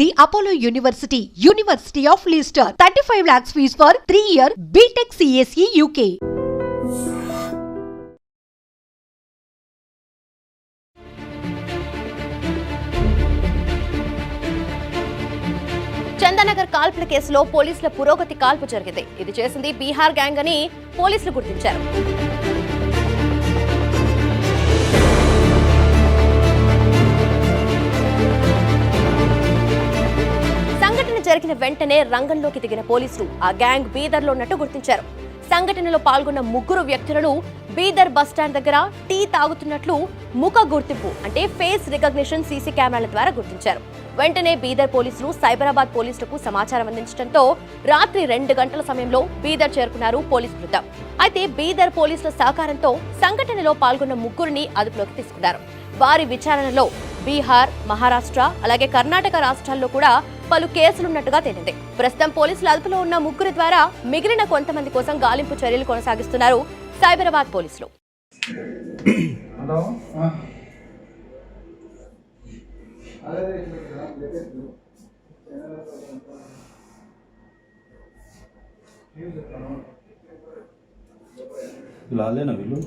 The Apollo University, University of Leicester, 35 lakhs fees for 3-year BTech CSE UK. Chandanagar కాల్పుల కేసులో పోలీసుల పురోగతి కాల్పు జరిగింది. ఇది చేసింది బీహార్ గ్యాంగ్ అని పోలీసులు గుర్తించారు. సంఘటన జరిగిన వెంటనే రంగంలోకి దిగిన పోలీసులు ఆ గ్యాంగ్ బీదర్లో ఉన్నట్టు గుర్తించారు. సంఘటనలో పాల్గొన్న 3 వ్యక్తులను బీదర్ బస్టాండ్ దగ్గర టీ తాగుతున్నట్లు ముఖ గుర్తింపు అంటే ఫేస్ రికగ్నిషన్ సీసీ కెమెరాల ద్వారా గుర్తించారు. వెంటనే బీదర్ పోలీసులు సైబరాబాద్ పోలీసులకు సమాచారం అందించడంతో రాత్రి 2 గంటల సమయంలో బీదర్ చేరుకున్నారు పోలీస్ బృందం. అయితే బీదర్ పోలీసుల సహకారంతో సంఘటనలో పాల్గొన్న 3ని అదుపులోకి తీసుకున్నారు. వారి విచారణలో బీహార్, మహారాష్ట్ర అలాగే కర్ణాటక రాష్ట్రాల్లో కూడా పలు కేసులున్నట్టుగా తేలింది. ప్రస్తుతం పోలీసుల అదుపులో ఉన్న 3 ద్వారా మిగిలిన కొంతమంది కోసం గాలింపు చర్యలు కొనసాగిస్తున్నారు సైబరాబాద్ పోలీసులు. వీళ్ళు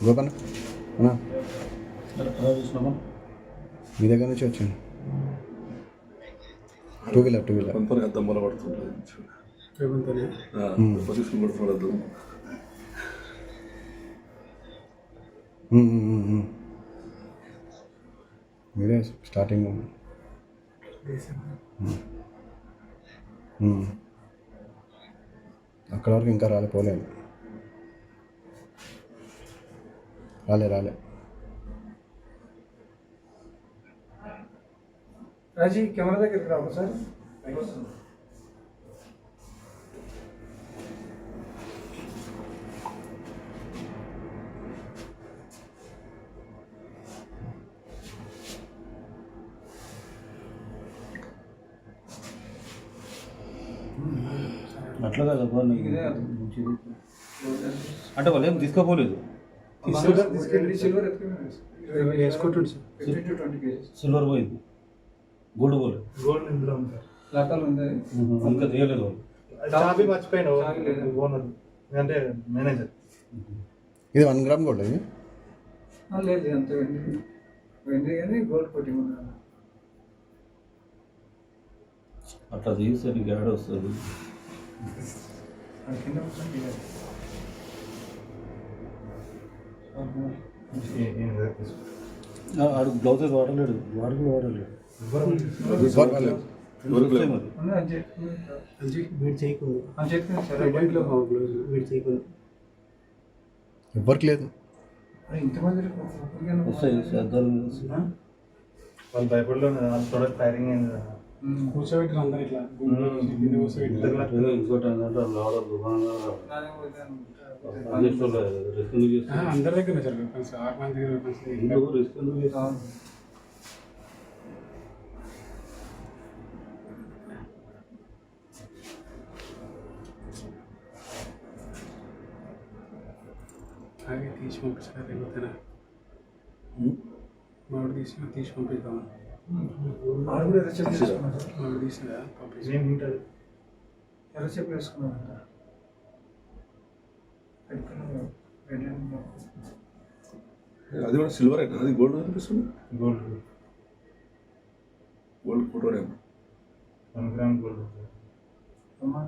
గోపన్న మీ దగ్గర నుంచి వచ్చాను. టూ వీలర్ అద్దమ్మల పడుతుంటుంది. మీరే స్టార్టింగ్ అక్కడ వరకు ఇంకా పోలేదు. రాలే రాజీ కెమెరా దగ్గరికి రావు సార్. అట్లా కదా అంటే వాళ్ళు ఏం తీసుకోపోలేదు. సిల్వర్ పోయింది, గోల్డ్ పోలేదు. గోల్డ్ ఇందులో ఉంది లాకాలు ఉంది, ఇంకా తీయలేదు. చాబీ మర్చిపోయినావు ఓనర్ అంటే మేనేజర్. ఇది 1 గ్రామ్ గోల్డ్. ఇది లేదు అంత వెండి కానీ గోల్డ్ కొట్టి అట్లా తీస్తే నీకు యాడ్ వస్తుంది. ఆడు బ్లౌజెస్ వాడలేడు, వాడలేడు. ఎవరికి లేదు. వాళ్ళు భయపడలో ఫైరింగ్ అయింది. కూర్చోబెట్టిన అందరు ఇట్లా అందరి దగ్గర అవి తీసి పంపించారు. రేగుతారా మామిడి తీసి పంపిద్దామని తీసినా పంపించారు. ఎర్ర చెప్పు వేసుకున్నాను. అది కూడా సిల్వర్ అయితే అది గోల్డ్ అనిపిస్తుంది. గోల్డ్ ఫోటో 1 గ్రామ్ గోల్డ్ సామాన్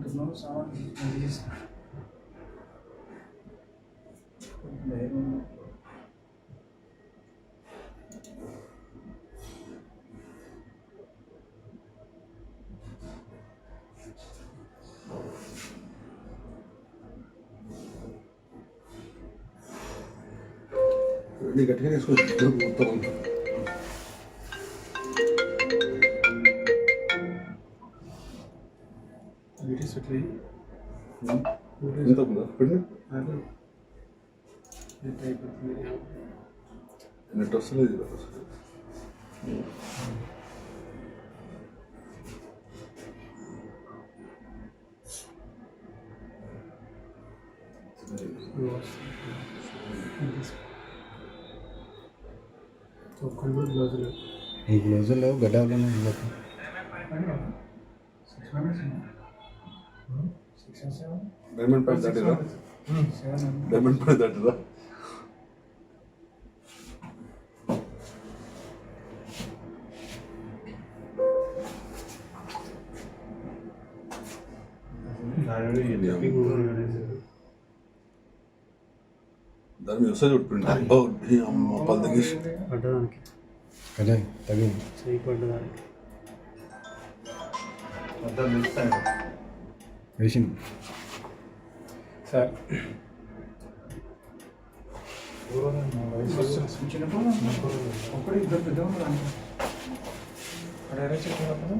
గట్టిగా వేసుకోవచ్చు మొత్తం. నెట్ వస్తలేదు. ఈ గ్లోజులు లేవు, గడ్డాలు డైమండ్ ప్రైస్ దాటిరా, డైమండ్ ప్రైస్ దాటిరా. దాని మీద వస్తే చూడుకుంటా అమ్మ పది తగ్గించి పడ్డదానికి అదే తగ్గింది. చెయ్యి పడ్డదానికి మొత్తం తెలుస్తాను వేసింది సార్. ఒకటి ఇద్దరు పెద్ద ఉన్నారు అక్కడ ఎలా చెప్పినప్పుడు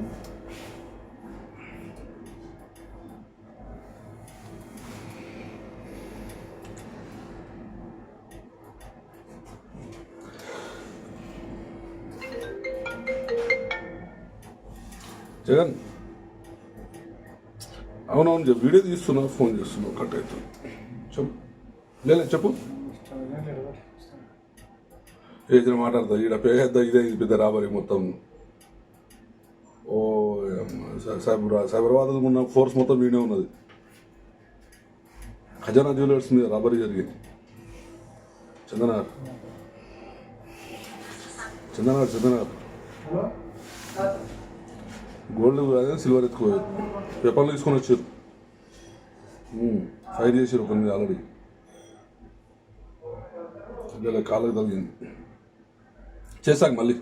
జగన్ అవునవును వీడియో తీస్తున్నా, ఫోన్ చేస్తున్నావు, కట్ అవుతుంది. చెప్పు లేదు చెప్పు. ఏదైనా మాట్లాడతా ఈడ పెద్ద ఇదే పెద్ద రాబరి మొత్తం. ఓ సైబరాబాద్ ఉన్న ఫోర్స్ మొత్తం వీడియో ఉన్నది. ఖజానా జ్యువెలర్స్ మీద రాబరీ జరిగింది. చందనార్ గోల్డ్ అదే సిల్వర్ ఎత్తుకోలేదు, పేపర్లు తీసుకొని వచ్చారు, ఫైర్ చేసారు కొన్ని ఆల్రెడీ. ఇలా కాళ్ళకి తగిలింది. చేశాక మళ్ళీ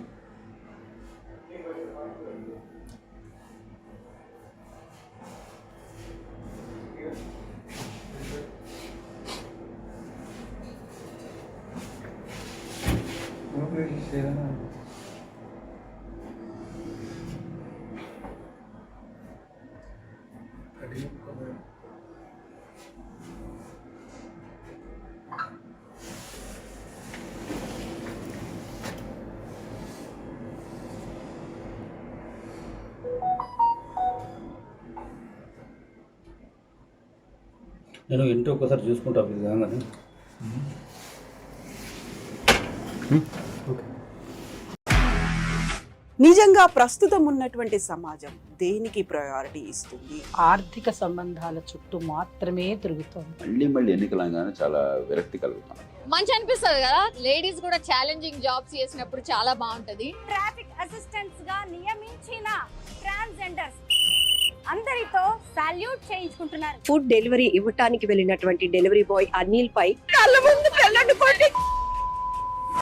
నేను ఇంటి ఒక్కసారి చూసుకుంటా విధంగానే. నిజంగా ప్రస్తుతం ఉన్నటువంటి సమాజం దేనికి ప్రయారిటీ ఇస్తుంది? ఆర్థిక సంబంధాల చుట్టూ మాత్రమే తిరుగుతోంది. మళ్ళీ ఎన్నికలంగానే చాలా విరక్తి కలుగుతాం. మంచి అనిపిస్తుంది కదా, లేడీస్ కూడా ఛాలెంజింగ్ జాబ్స్ చేసినప్పుడు చాలా బాగుంటది. ట్రాఫిక్ అసిస్టెంట్స్ గా నియమించిన ట్రాన్స్జెండర్స్ అందరితో సాల్యూట్ చేయించుకుంటున్నారు. ఫుడ్ డెలివరీ ఇవ్వటానికి వెళ్ళినటువంటి డెలివరీ బాయ్ అనిల్ పై కళ్ళ ముందు పెళ్ళండి